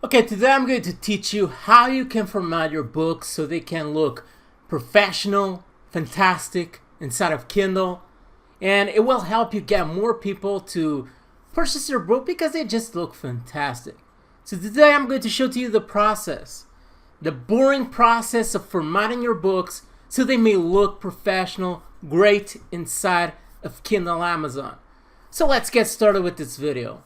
Okay, today I'm going to teach you how you can format your books so they can look professional, fantastic inside of Kindle, and it will help you get more people to purchase your book because they just look fantastic. So today I'm going to show to you the process, the boring process of formatting your books so they may look professional, great inside of Kindle Amazon. So let's get started with this video.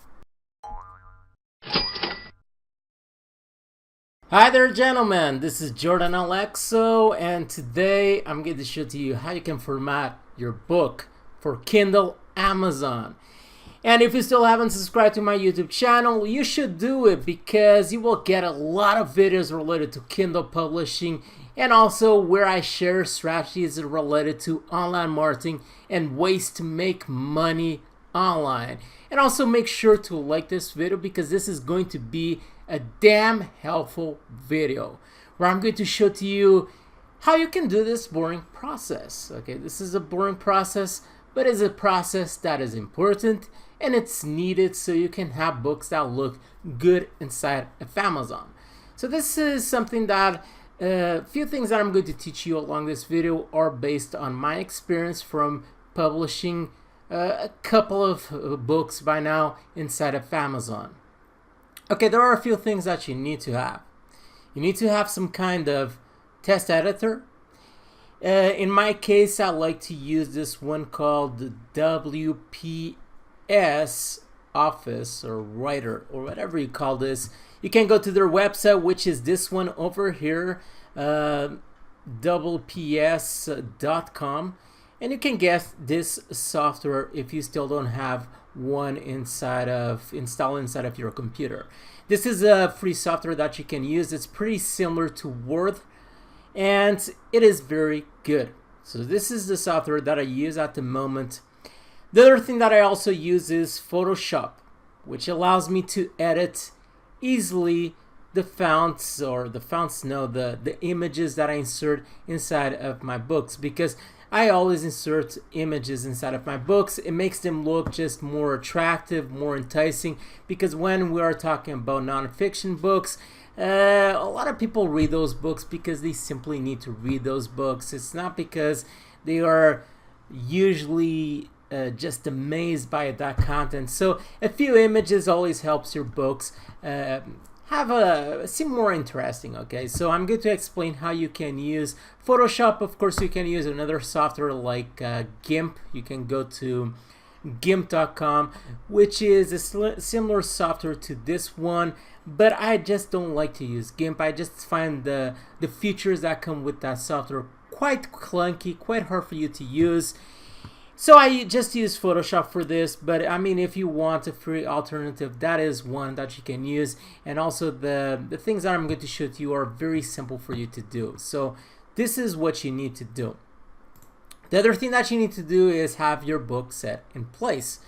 Hi there gentlemen, this is Jordan Alexo, and today I'm going to show to you how you can format your book for Kindle Amazon. And if you still haven't subscribed to my YouTube channel, you should do it because you will get a lot of videos related to Kindle publishing and also where I share strategies related to online marketing and ways to make money online. And also make sure to like this video because this is going to be a damn helpful video where I'm going to show to you how you can do this boring process. Okay, this is a boring process, but it's a process that is important and it's needed so you can have books that look good inside of Amazon. So this is something that a few things that I'm going to teach you along this video are based on my experience from publishing a couple of books by now inside of Amazon. Okay, there are a few things that you need to have. You need to have some kind of test editor. In my case, I like to use this one called the WPS Office or Writer or whatever you call this. You can go to their website, which is this one over here, WPS.com, and you can get this software if you still don't have one installed inside of your computer. This is a free software that you can use. It's pretty similar to Word and it is very good. So this is the software that I use at the moment. The other thing that I also use is Photoshop, which allows me to edit easily the images that I insert inside of my books, because I always insert images inside of my books. It makes them look just more attractive, more enticing, because when we are talking about nonfiction books, a lot of people read those books because they simply need to read those books. It's not because they are usually just amazed by that content. So a few images always helps your books seem more interesting. Okay, so I'm going to explain how you can use Photoshop. Of course, you can use another software like GIMP. You can go to GIMP.com, which is a similar software to this one, but I just don't like to use GIMP. I just find the features that come with that software quite clunky, quite hard for you to use. So I just use Photoshop for this, but I mean, if you want a free alternative, that is one that you can use. And also the things that I'm going to show to you are very simple for you to do. So this is what you need to do. The other thing that you need to do is have your book set in place.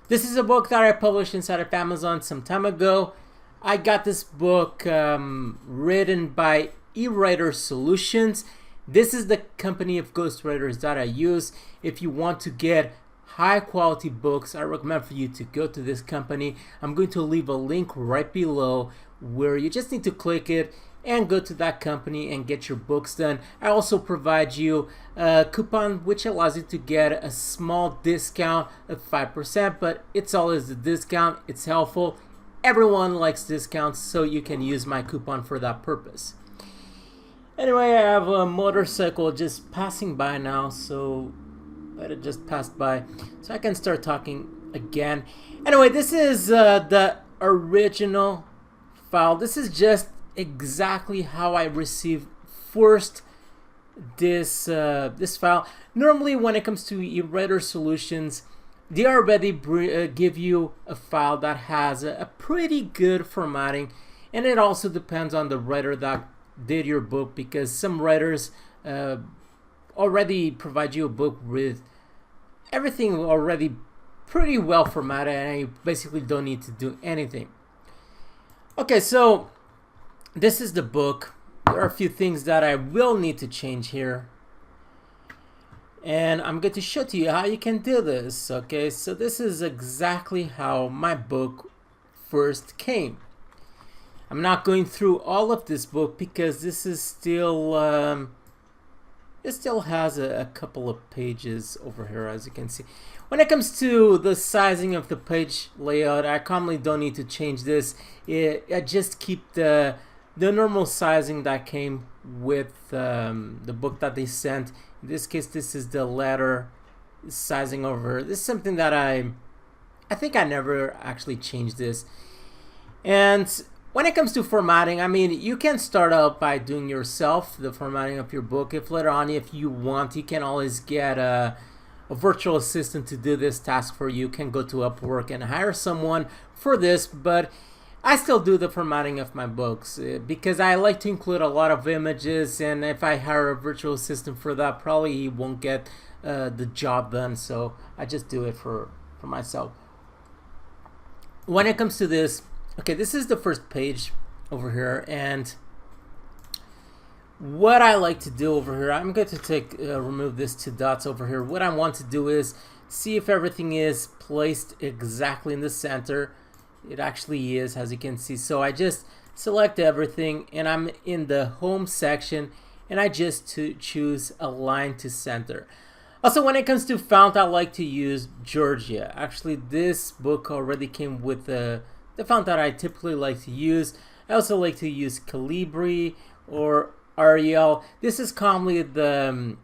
This is a book that I published inside of Amazon some time ago. I got this book written by eWriter Solutions. This is the company of ghostwriters that I use. If you want to get high quality books, I recommend for you to go to this company. I'm going to leave a link right below where you just need to click it and go to that company and get your books done. I also provide you a coupon which allows you to get a small discount of 5%, but it's always a discount. It's helpful. Everyone likes discounts, so you can use my coupon for that purpose. Anyway, I have a motorcycle just passing by now, so let it just pass by so I can start talking again. Anyway, this is the original file. This is just exactly how I received first this file. Normally, when it comes to eWriter Solutions, they already give you a file that has a pretty good formatting, and it also depends on the writer that did your book, because some writers already provide you a book with everything already pretty well formatted and you basically don't need to do anything. Okay, so this is the book. There are a few things that I will need to change here, and I'm going to show to you how you can do this. Okay, so this is exactly how my book first came. I'm not going through all of this book because this is still it still has a couple of pages over here, as you can see. When it comes to the sizing of the page layout, I commonly don't need to change this. I just keep the normal sizing that came with the book that they sent. In this case, this is the letter sizing over here. This is something that I think I never actually changed this. And when it comes to formatting, I mean, you can start out by doing yourself the formatting of your book. If later on, if you want, you can always get a virtual assistant to do this task for you. You can go to Upwork and hire someone for this, but I still do the formatting of my books because I like to include a lot of images, and if I hire a virtual assistant for that, probably he won't get the job done, so I just do it for myself. When it comes to this, okay, this is the first page over here, and what I like to do over here, I'm going to remove this 2 dots over here. What I want to do is see if everything is placed exactly in the center. It actually is, as you can see. So I just select everything, and I'm in the home section, and I just choose align to center. Also, when it comes to font, I like to use Georgia. Actually, this book already came with the font that I typically like to use. I also like to use Calibri or Arial. This is commonly the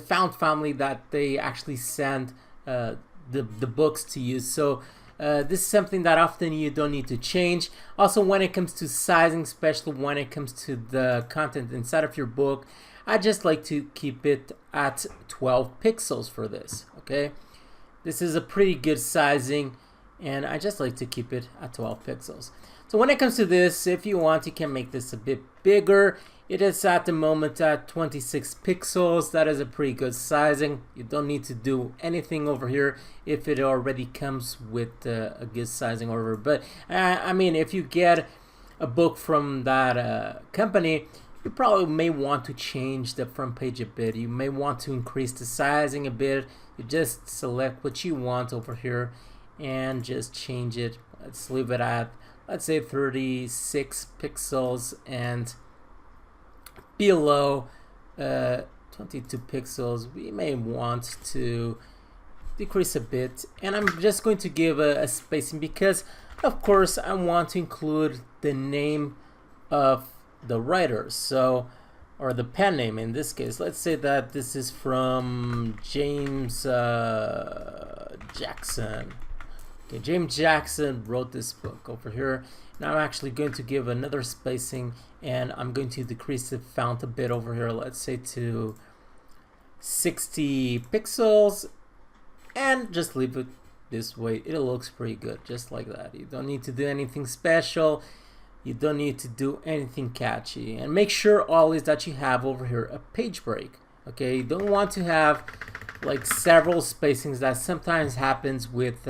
font family that they actually send the books to use. So this is something that often you don't need to change. Also, when it comes to sizing, especially when it comes to the content inside of your book, I just like to keep it at 12 pixels for this. Okay, this is a pretty good sizing, and I just like to keep it at 12 pixels. So when it comes to this, if you want, you can make this a bit bigger. It is at the moment at 26 pixels. That is a pretty good sizing. You don't need to do anything over here if it already comes with a good sizing over. But I mean, if you get a book from that company, you probably may want to change the front page a bit. You may want to increase the sizing a bit. You just select what you want over here and just change it. Let's leave it at, let's say, 36 pixels, and below 22 pixels we may want to decrease a bit. And I'm just going to give a spacing because of course I want to include the name of the writer, so, or the pen name in this case. Let's say that this is from James Jackson. Okay, James Jackson wrote this book over here. Now I'm actually going to give another spacing, and I'm going to decrease the font a bit over here. Let's say to 60 pixels, and just leave it this way. It looks pretty good, just like that. You don't need to do anything special. You don't need to do anything catchy. And make sure always that you have over here a page break. Okay, you don't want to have like several spacings. That sometimes happens with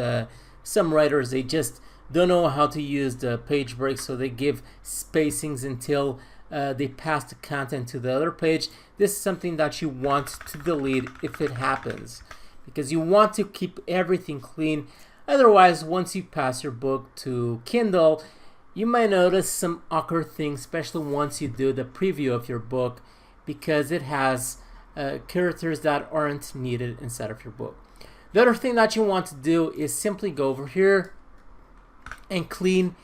some writers. They just don't know how to use the page break, so they give spacings until they pass the content to the other page. This is something that you want to delete if it happens, because you want to keep everything clean. Otherwise, once you pass your book to Kindle, you might notice some awkward things, especially once you do the preview of your book, because it has characters that aren't needed inside of your book. The other thing that you want to do is simply go over here and clean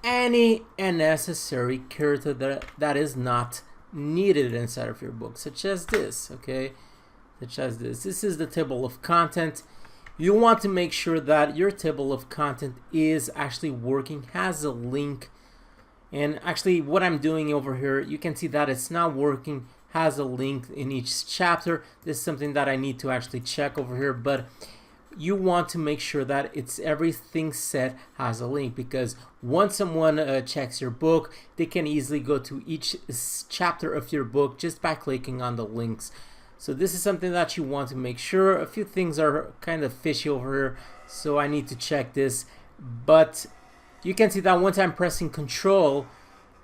any unnecessary character that is not needed inside of your book, such as this. Okay, such as this. This is the table of content. You want to make sure that your table of content is actually working, has a link. And actually what I'm doing over here, you can see that it's not working, has a link in each chapter. This is something that I need to actually check over here, but you want to make sure that it's everything set has a link, because once someone checks your book, they can easily go to each chapter of your book just by clicking on the links. So this is something that you want to make sure. A few things are kind of fishy over here, so I need to check this. But you can see that once I'm pressing Control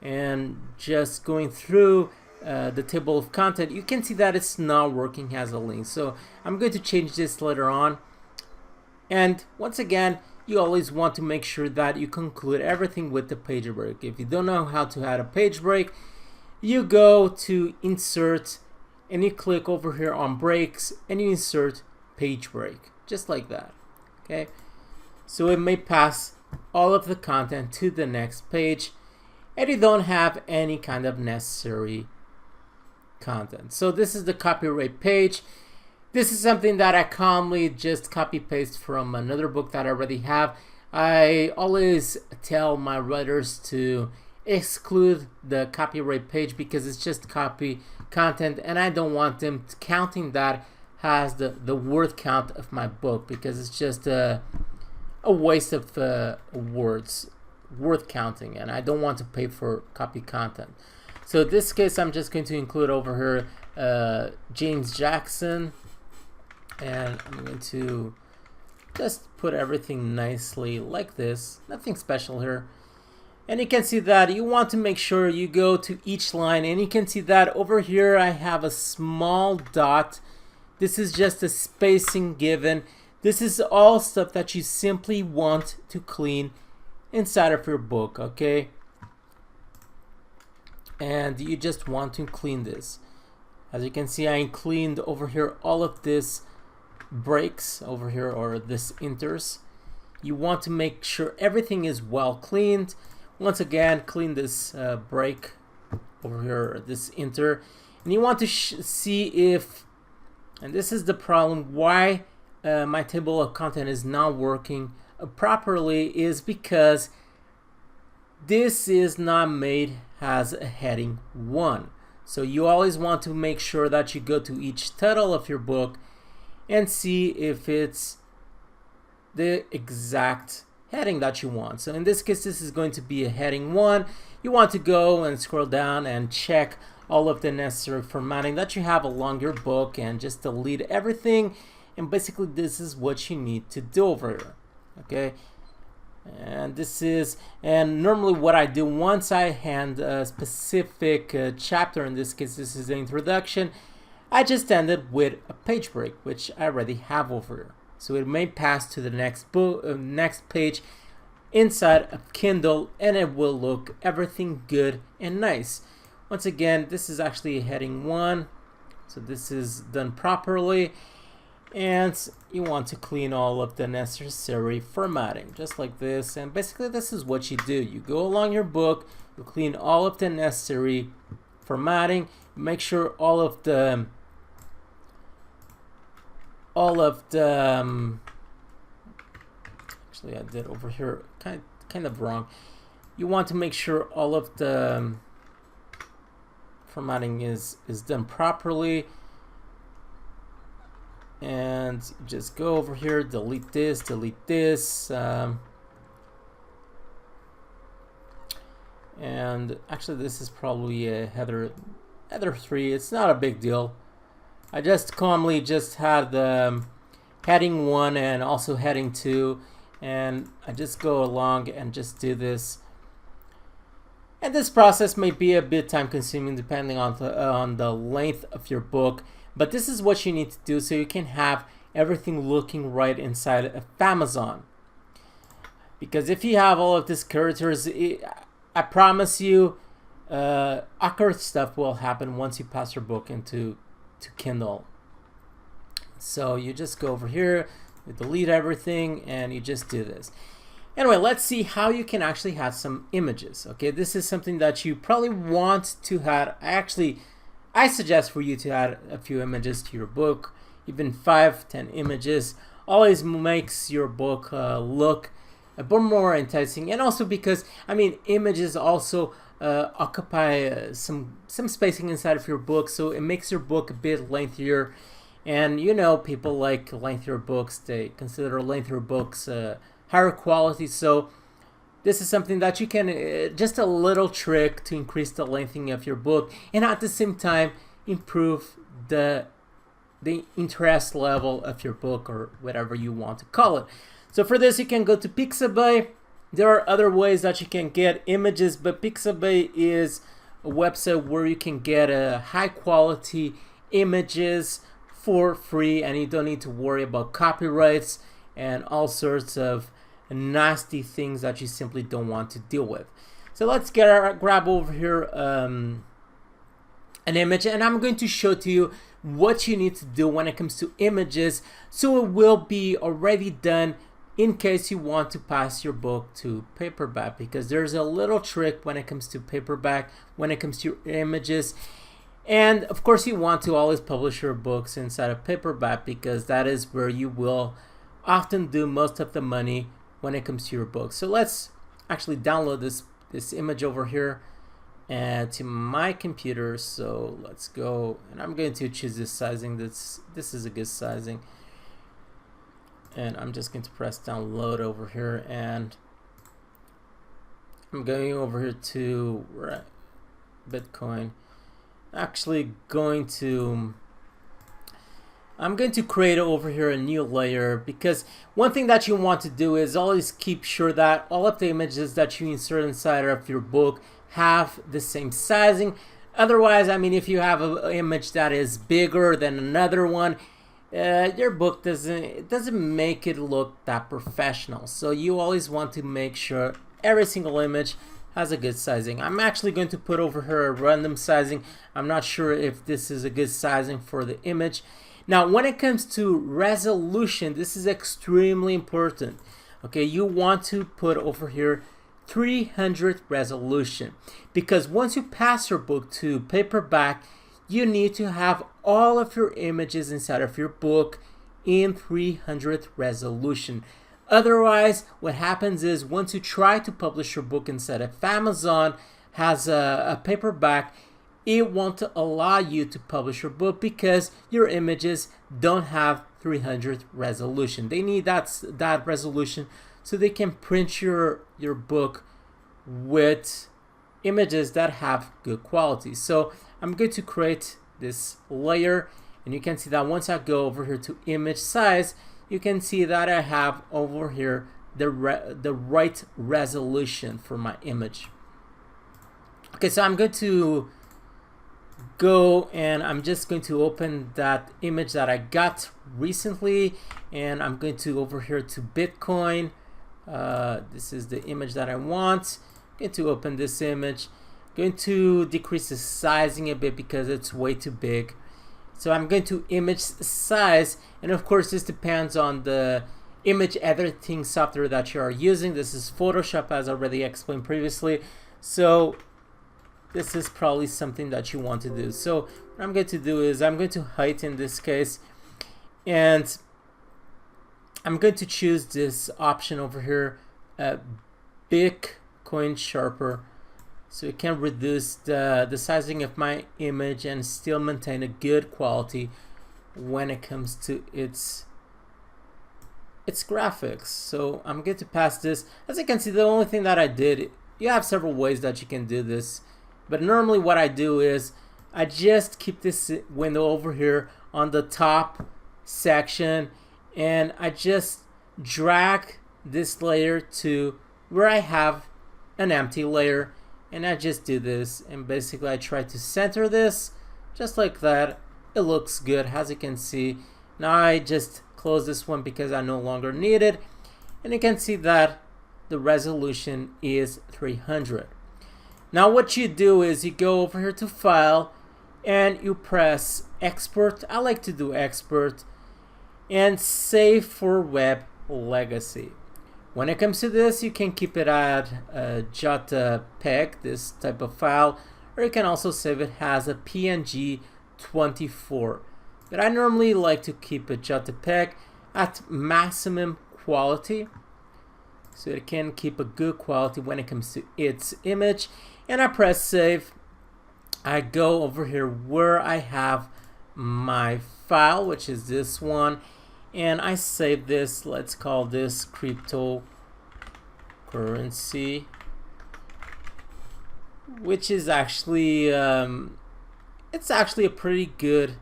and just going through the table of content, you can see that it's not working as a link. So I'm going to change this later on. And once again, you always want to make sure that you conclude everything with the page break. If you don't know how to add a page break, you go to insert and you click over here on breaks and you insert page break, just like that. Okay, so it may pass all of the content to the next page and you don't have any kind of necessary content. So this is the copyright page. This is something that I calmly just copy paste from another book that I already have. I always tell my writers to exclude the copyright page because it's just copy content and I don't want them counting that as the word count of my book, because it's just a waste of word counting, and I don't want to pay for copy content. So in this case, I'm just going to include over here James Jackson, and I'm going to just put everything nicely like this, nothing special here. And you can see that you want to make sure you go to each line, and you can see that over here I have a small dot. This is just a spacing given. This is all stuff that you simply want to clean inside of your book, okay? And you just want to clean this. As you can see, I cleaned over here all of this breaks over here, or this inters. You want to make sure everything is well cleaned. Once again, clean this break over here, this inter, and you want to see if, and this is the problem, why my table of content is not working properly, is because this is not made as a heading 1. So you always want to make sure that you go to each title of your book and see if it's the exact heading that you want. So in this case, this is going to be a heading 1. You want to go and scroll down and check all of the necessary formatting that you have along your book and just delete everything. And basically this is what you need to do over here. Okay, and this is, and normally what I do once I hand a specific chapter, in this case this is the introduction, I just end it with a page break, which I already have over here. So it may pass to the next book, next page inside of Kindle, and it will look everything good and nice. Once again, this is actually a heading 1, so this is done properly, and you want to clean all of the necessary formatting, just like this. And basically this is what you do. You go along your book, you clean all of the necessary formatting, make sure all of the actually I did over here kind of wrong. You want to make sure all of the formatting is done properly, and just go over here, delete this, and actually this is probably a header 3. It's not a big deal. I just calmly just had the heading 1 and also heading 2, and I just go along and just do this. And this process may be a bit time consuming depending on the length of your book, but this is what you need to do so you can have everything looking right inside of Amazon. Because if you have all of these characters, I promise you awkward stuff will happen once you pass your book into Kindle. So you just go over here, you delete everything, and you just do this. Anyway, let's see how you can actually have some images. Okay, this is something that you probably want to have. I suggest for you to add a few images to your book, even 5-10 images. Always makes your book look a bit more enticing, and also because, I mean, images also occupy some spacing inside of your book, so it makes your book a bit lengthier. And you know, people like lengthier books, they consider lengthier books higher quality. So this is something that you can, just a little trick to increase the lengthening of your book, and at the same time improve the interest level of your book, or whatever you want to call it. So for this, you can go to Pixabay. There are other ways that you can get images, but Pixabay is a website where you can get high quality images for free, and you don't need to worry about copyrights and all sorts of nasty things that you simply don't want to deal with. So let's grab over here an image, and I'm going to show to you what you need to do when it comes to images, so it will be already done in case you want to pass your book to paperback, because there's a little trick when it comes to paperback, when it comes to your images. And of course you want to always publish your books inside of paperback, because that is where you will often do most of the money when it comes to your book. So let's actually download this image over here and to my computer. So let's go, and I'm going to choose this sizing. This is a good sizing, and I'm just going to press download over here, and I'm going over here to Bitcoin. I'm going to create over here a new layer, because one thing that you want to do is always keep sure that all of the images that you insert inside of your book have the same sizing. Otherwise, I mean, if you have an image that is bigger than another one, your book doesn't make it look that professional. So you always want to make sure every single image has a good sizing. I'm actually going to put over here a random sizing. I'm not sure if this is a good sizing for the image. Now, when it comes to resolution, this is extremely important. Okay, you want to put over here 300 resolution, because once you pass your book to paperback, you need to have all of your images inside of your book in 300 resolution. Otherwise, what happens is, once you try to publish your book inside of Amazon has a paperback, it won't allow you to publish your book because your images don't have 300 resolution. They need that resolution so they can print your book with images that have good quality. So I'm going to create this layer, and you can see that once I go over here to image size, you can see that I have over here the right resolution for my image. Okay, so I'm going to go, and I'm just going to open that image that I got recently, and I'm going to over here to Bitcoin. This is the image that I want. I'm going to open this image. I'm going to decrease the sizing a bit because it's way too big. So I'm going to image size, and of course this depends on the image editing software that you are using. This is Photoshop, as already explained previously. So this is probably something that you want to do. So what I'm going to do is I'm going to height in this case, and I'm going to choose this option over here, Bitcoin Sharper, so it can reduce the sizing of my image and still maintain a good quality when it comes to its graphics. So I'm going to pass this. As you can see, the only thing that I did, you have several ways that you can do this, but normally what I do is I just keep this window over here on the top section, and I just drag this layer to where I have an empty layer, and I just do this, and basically I try to center this just like that. It looks good, as you can see. Now I just close this one because I no longer need it, and you can see that the resolution is 300. Now what you do is you go over here to File, and you press Export. I like to do Export, and Save for Web Legacy. When it comes to this, you can keep it at JPEG, this type of file, or you can also save it as a PNG 24. But I normally like to keep a JPEG at maximum quality, so it can keep a good quality when it comes to its image. And I press Save. I go over here where I have my file, which is this one, and I save this. Let's call this cryptocurrency, which is actually it's actually a pretty good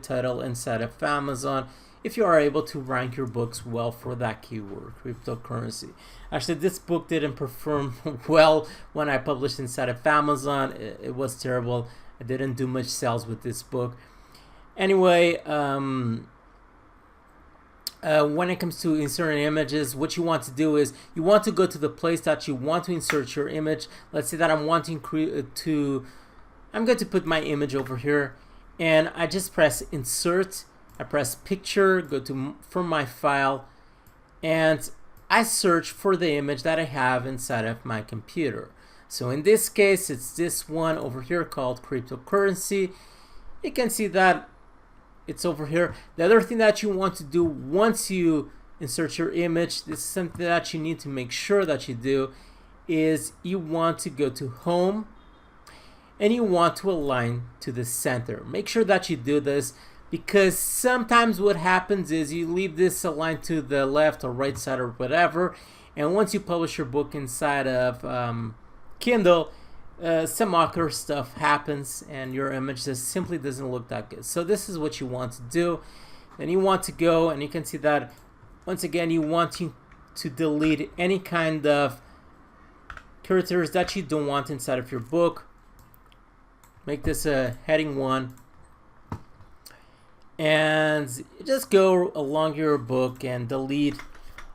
title inside of Amazon if you are able to rank your books well for that keyword, cryptocurrency. Actually, this book didn't perform well when I published inside of Amazon. It was terrible. I didn't do much sales with this book. Anyway, when it comes to inserting images, what you want to do is you want to go to the place that you want to insert your image. Let's say that I'm wanting I'm going to put my image over here, and I just press insert, I press picture, go to from my file, and I search for the image that I have inside of my computer. So in this case, it's this one over here called cryptocurrency. You can see that it's over here. The other thing that you want to do once you insert your image, this is something that you need to make sure that you do, is you want to go to home and you want to align to the center. Make sure that you do this, because sometimes what happens is you leave this aligned to the left or right side or whatever, and once you publish your book inside of Kindle, some awkward stuff happens and your image just simply doesn't look that good. So this is what you want to do. Then you want to go, and you can see that once again you want to delete any kind of characters that you don't want inside of your book. Make this a heading 1, and just go along your book and delete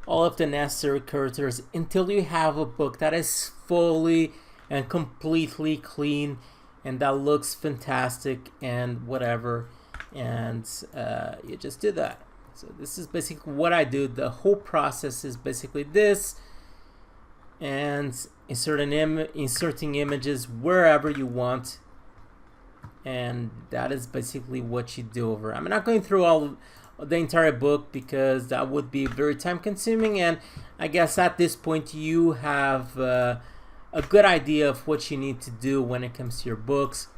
all of the necessary characters until you have a book that is fully and completely clean and that looks fantastic and whatever, and you just do that. So this is basically what I do. The whole process is basically this, and inserting images wherever you want, and that is basically what you do over. I'm not going through all the entire book because that would be very time consuming, and I guess at this point you have a good idea of what you need to do when it comes to your books.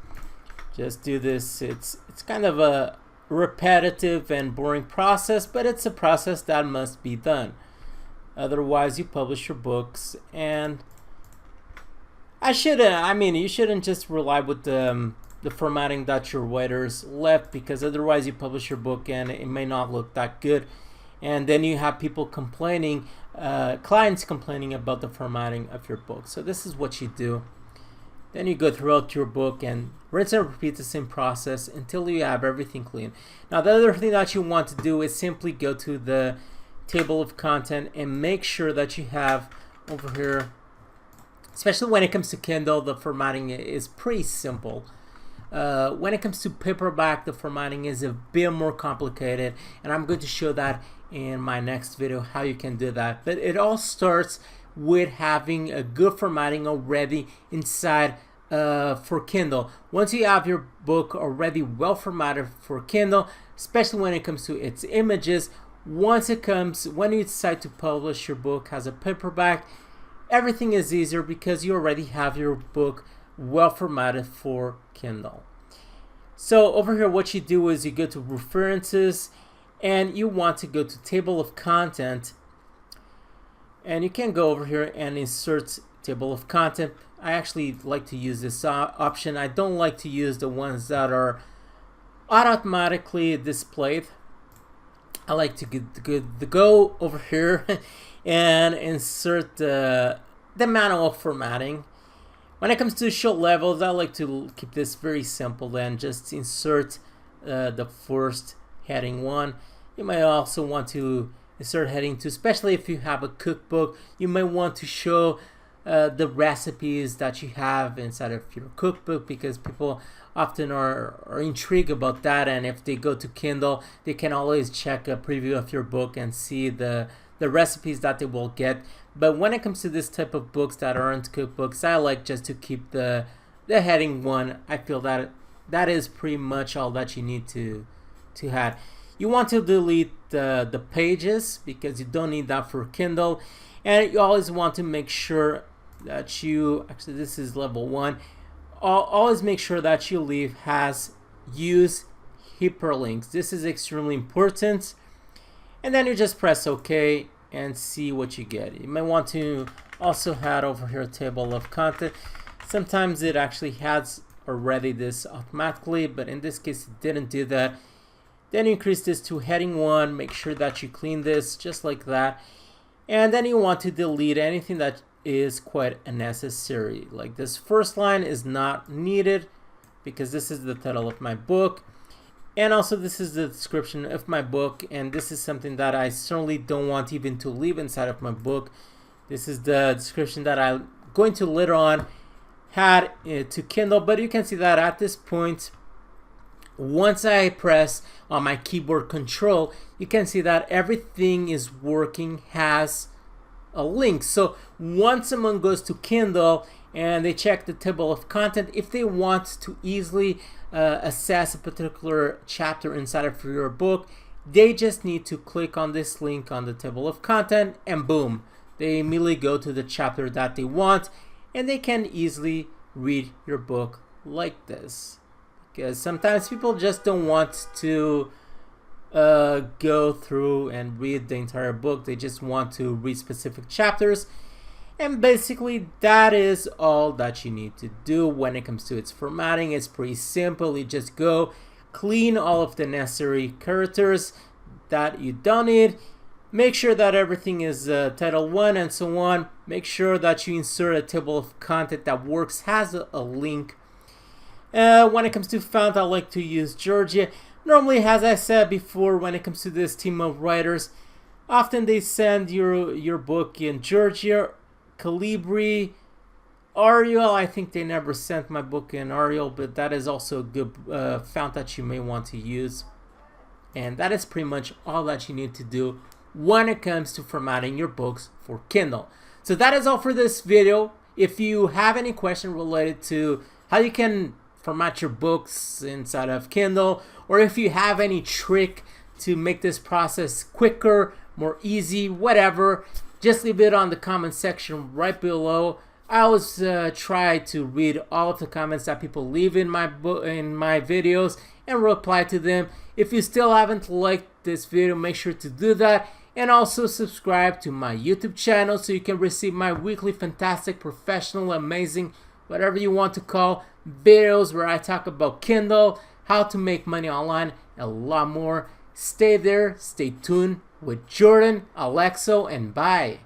Just do this. It's kind of a repetitive and boring process, but it's a process that must be done. Otherwise you publish your books, and you shouldn't just rely with the formatting that your writers left, because otherwise you publish your book and it may not look that good, and then you have people complaining, clients complaining about the formatting of your book. So this is what you do. Then you go throughout your book and rinse and repeat the same process until you have everything clean. Now the other thing that you want to do is simply go to the table of content and make sure that you have over here, especially when it comes to Kindle, the formatting is pretty simple. When it comes to paperback, the formatting is a bit more complicated, and I'm going to show that in my next video how you can do that. But it all starts with having a good formatting already inside for Kindle. Once you have your book already well formatted for Kindle, especially when it comes to its images, when you decide to publish your book as a paperback, everything is easier because you already have your book well formatted for Kindle. So over here what you do is you go to references and you want to go to table of content, and you can go over here and insert table of content. I actually like to use this option. I don't like to use the ones that are automatically displayed. I like to go over here and insert the manual formatting. When it comes to show levels, I like to keep this very simple and just insert the first heading 1. You may also want to insert heading 2, especially if you have a cookbook. You may want to show the recipes that you have inside of your cookbook, because people often are intrigued about that, and if they go to Kindle, they can always check a preview of your book and see the recipes that they will get. But when it comes to this type of books that aren't cookbooks, I like just to keep the heading 1. I feel that is pretty much all that you need to have. You want to delete the pages because you don't need that for Kindle, and you always want to make sure that you, actually this is level 1, always make sure that you leave use hyperlinks. This is extremely important. And then you just press OK and see what you get. You may want to also add over here a table of content. Sometimes it actually has already this automatically, but in this case it didn't do that. Then you increase this to heading 1. Make sure that you clean this just like that. And then you want to delete anything that is quite unnecessary. Like this first line is not needed because this is the title of my book. And also this is the description of my book, and this is something that I certainly don't want even to leave inside of my book. This is the description that I'm going to later on add to Kindle, but you can see that at this point, once I press on my keyboard control, you can see that everything is working, has a link. So once someone goes to Kindle and they check the table of content, if they want to easily assess a particular chapter inside of your book, they just need to click on this link on the table of content, and boom, they immediately go to the chapter that they want, and they can easily read your book like this. Because sometimes people just don't want to go through and read the entire book. They just want to read specific chapters. And basically that is all that you need to do when it comes to its formatting. It's pretty simple. You just go clean all of the necessary characters that you don't need. Make sure that everything is Title 1 and so on. Make sure that you insert a table of content that works, has a link. When it comes to font, I like to use Georgia. Normally, as I said before, when it comes to this team of writers, often they send your book in Georgia, Calibri, Arial. I think they never sent my book in Arial, but that is also a good font that you may want to use. And that is pretty much all that you need to do when it comes to formatting your books for Kindle. So that is all for this video. If you have any question related to how you can format your books inside of Kindle, or if you have any trick to make this process quicker, more easy, whatever, just leave it on the comment section right below. I always try to read all of the comments that people leave in my videos and reply to them. If you still haven't liked this video, make sure to do that, and also subscribe to my YouTube channel so you can receive my weekly fantastic, professional, amazing, whatever you want to call, videos where I talk about Kindle, how to make money online, and a lot more. Stay there, stay tuned with Jordan, Alexo, and bye.